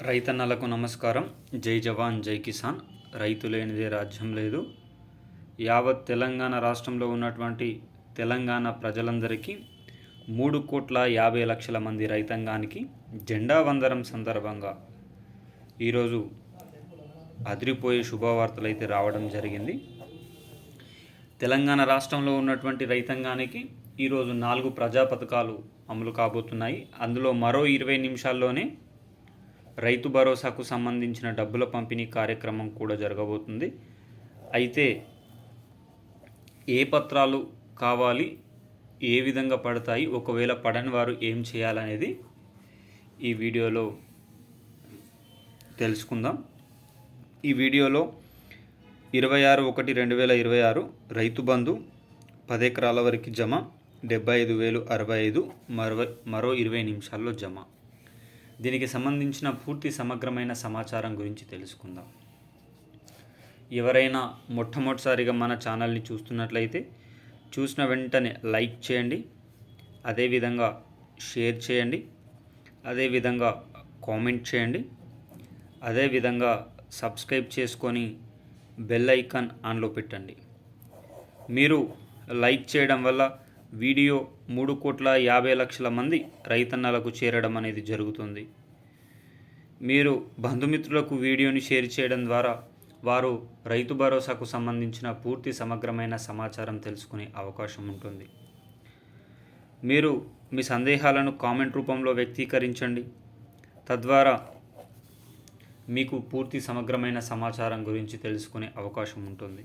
రైతన్నలకు నమస్కారం. జై జవాన్ జై కిసాన్. రైతు లేనిదే రాజ్యం లేదు. యావత్ తెలంగాణ రాష్ట్రంలో ఉన్నటువంటి తెలంగాణ ప్రజలందరికీ 3,50,00,000 మంది రైతాంగానికి జెండా వందనం సందర్భంగా ఈరోజు అదిరిపోయే శుభవార్తలు అయితే రావడం జరిగింది. తెలంగాణ రాష్ట్రంలో ఉన్నటువంటి రైతాంగానికి ఈరోజు 4 ప్రజా పథకాలు అమలు కాబోతున్నాయి. అందులో మరో 20 నిమిషాల్లోనే రైతు భరోసాకు సంబంధించిన డబ్బుల పంపిణీ కార్యక్రమం కూడా జరగబోతుంది. అయితే ఏ పత్రాలు కావాలి, ఏ విధంగా పడతాయి, ఒకవేళ పడని వారు ఏం చేయాలనేది ఈ వీడియోలో తెలుసుకుందాం. ఈ వీడియోలో 26/1/2026 రైతు బంధు 10 ఎకరాల వరకు జమ 75,065 మరో 20 నిమిషాల్లో జమ. దీనికి సంబంధించిన పూర్తి సమగ్రమైన సమాచారం గురించి తెలుసుకుందాం. ఎవరైనా మొట్టమొదటిసారిగా మన ఛానల్ని చూస్తున్నట్లయితే చూసిన వెంటనే లైక్ చేయండి, అదేవిధంగా షేర్ చేయండి, అదేవిధంగా కామెంట్ చేయండి, అదేవిధంగా సబ్స్క్రైబ్ చేసుకొని బెల్ ఐకాన్ ఆన్లో పెట్టండి. మీరు లైక్ చేయడం వల్ల వీడియో 3,50,00,000 మంది రైతన్నలకు చేరడం అనేది జరుగుతుంది. మీరు బంధుమిత్రులకు వీడియోని షేర్ చేయడం ద్వారా వారు రైతు భరోసాకు సంబంధించిన పూర్తి సమగ్రమైన సమాచారం తెలుసుకునే అవకాశం ఉంటుంది. మీరు మీ సందేహాలను కామెంట్ రూపంలో వ్యక్తీకరించండి. తద్వారా మీకు పూర్తి సమగ్రమైన సమాచారం గురించి తెలుసుకునే అవకాశం ఉంటుంది.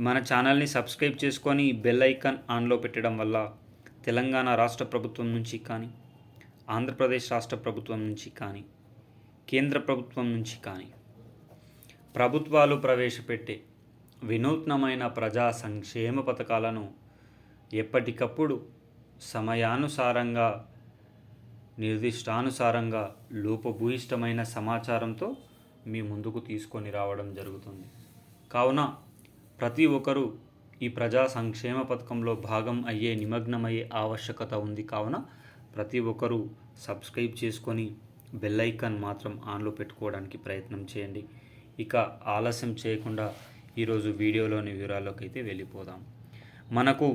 మన ఛానల్ని సబ్స్క్రైబ్ చేసుకొని బెల్ ఐకాన్ ఆన్లో పెట్టడం వల్ల తెలంగాణ రాష్ట్ర ప్రభుత్వం నుంచి కానీ, ఆంధ్రప్రదేశ్ రాష్ట్ర ప్రభుత్వం నుంచి కానీ, కేంద్ర ప్రభుత్వం నుంచి కానీ ప్రభుత్వాలు ప్రవేశపెట్టే వినూత్నమైన ప్రజా సంక్షేమ పథకాలను ఎప్పటికప్పుడు సమయానుసారంగా, నిర్దిష్టానుసారంగా లోపభూయిష్టమైన సమాచారంతో మీ ముందుకు తీసుకొని రావడం జరుగుతుంది. కావున ప్రతి ఒక్కరూ ఈ ప్రజా సంక్షేమ పథకంలో భాగం అయ్యే, నిమగ్నమయ్యే ఆవశ్యకత ఉంది. కావున ప్రతి ఒక్కరూ సబ్స్క్రైబ్ చేసుకొని బెల్ ఐకాన్ మాత్రం ఆన్లో పెట్టుకోవడానికి ప్రయత్నం చేయండి. ఇక ఆలస్యం చేయకుండా ఈరోజు వీడియోలోని వివరాల్లోకి అయితే వెళ్ళిపోదాం. మనకు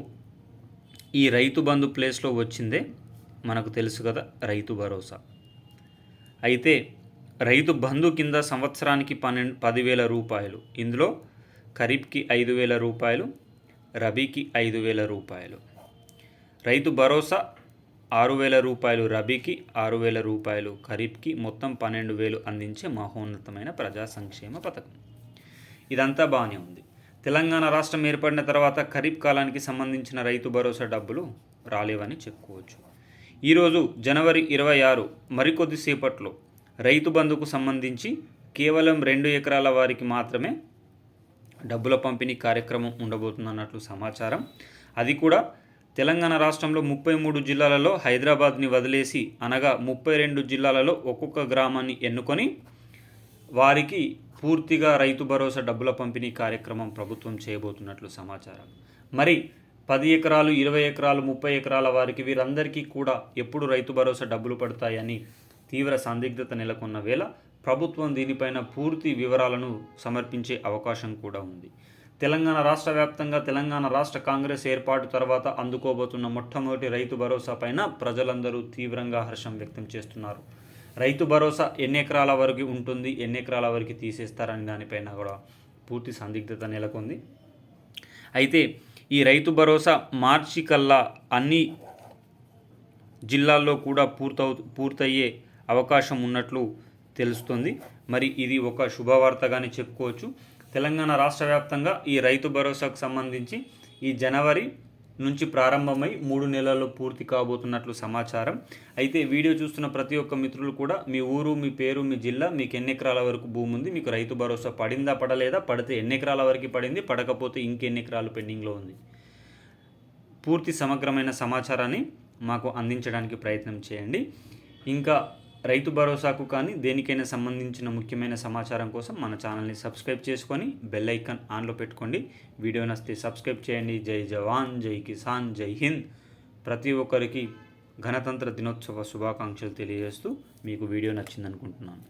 ఈ రైతు బంధు ప్లేస్లో వచ్చిందే మనకు తెలుసు కదా, రైతు భరోసా. అయితే రైతు బంధు కింద సంవత్సరానికి 10,000 రూపాయలు. ఇందులో ఖరీఫ్కి 5,000 రూపాయలు, రబీకి 5,000 రూపాయలు. రైతు భరోసా 6,000 రూపాయలు రబీకి, 6,000 రూపాయలు ఖరీఫ్కి, మొత్తం 12,000 అందించే మహోన్నతమైన ప్రజా సంక్షేమ పథకం. ఇదంతా బాగానే ఉంది. తెలంగాణ రాష్ట్రం ఏర్పడిన తర్వాత ఖరీఫ్ కాలానికి సంబంధించిన రైతు భరోసా డబ్బులు రాలేవని చెప్పుకోవచ్చు. ఈరోజు జనవరి 26 మరికొద్దిసేపట్లో రైతు బంధుకు సంబంధించి కేవలం 2 ఎకరాల వారికి మాత్రమే డబ్బుల పంపిణీ కార్యక్రమం ఉండబోతుందన్నట్లు సమాచారం. అది కూడా తెలంగాణ రాష్ట్రంలో 33 జిల్లాలలో హైదరాబాద్ని వదిలేసి, అనగా 32 జిల్లాలలో ఒక్కొక్క గ్రామాన్ని ఎన్నుకొని వారికి పూర్తిగా రైతు భరోసా డబ్బుల పంపిణీ కార్యక్రమం ప్రభుత్వం చేయబోతున్నట్లు సమాచారం. మరి 10 ఎకరాలు, 20 ఎకరాలు, 30 ఎకరాల వారికి వీరందరికీ కూడా ఎప్పుడు రైతు భరోసా డబ్బులు పడతాయని తీవ్ర సందిగ్ధత నెలకొన్న వేళ ప్రభుత్వం దీనిపైన పూర్తి వివరాలను సమర్పించే అవకాశం కూడా ఉంది. తెలంగాణ రాష్ట్ర వ్యాప్తంగా తెలంగాణ రాష్ట్ర కాంగ్రెస్ ఏర్పాటు తర్వాత అందుకోబోతున్న మొట్టమొదటి రైతు భరోసా పైన ప్రజలందరూ తీవ్రంగా హర్షం వ్యక్తం చేస్తున్నారు. రైతు భరోసా ఎన్ని ఎకరాల వరకు ఉంటుంది, ఎన్ని ఎకరాల వరకు తీసేస్తారని దానిపైన కూడా పూర్తి సందిగ్ధత నెలకొంది. అయితే ఈ రైతు భరోసా మార్చి కల్లా అన్ని జిల్లాల్లో కూడా పూర్తయ్యే అవకాశం ఉన్నట్లు తెలుస్తుంది. మరి ఇది ఒక శుభవార్తగానే చెప్పుకోవచ్చు. తెలంగాణ రాష్ట్ర వ్యాప్తంగా ఈ రైతు భరోసాకు సంబంధించి ఈ జనవరి నుంచి ప్రారంభమై 3 నెలల్లో పూర్తి కాబోతున్నట్లు సమాచారం. అయితే వీడియో చూస్తున్న ప్రతి ఒక్క మిత్రులు కూడా మీ ఊరు, మీ పేరు, మీ జిల్లా, మీకు ఎన్ని ఎకరాల వరకు భూమి ఉంది, మీకు రైతు భరోసా పడిందా, పడలేదా, పడితే ఎన్ని ఎకరాల వరకు పడింది, పడకపోతే ఇంకెన్ని ఎకరాలు పెండింగ్లో ఉంది, పూర్తి సమగ్రమైన సమాచారాన్ని మాకు అందించడానికి ప్రయత్నం చేయండి. ఇంకా రైతు భరోసాకు కానీ దేనికైనా సంబంధించిన ముఖ్యమైన సమాచారం కోసం మన ఛానల్ని సబ్స్క్రైబ్ చేసుకొని బెల్ ఐకాన్ ఆన్లో పెట్టుకోండి. వీడియో నచ్చితే సబ్స్క్రైబ్ చేయండి. జై జవాన్ జై కిసాన్ జై హింద్. ప్రతి ఒక్కరికి గణతంత్ర దినోత్సవ శుభాకాంక్షలు తెలియజేస్తూ మీకు వీడియో నచ్చిందనుకుంటున్నాను.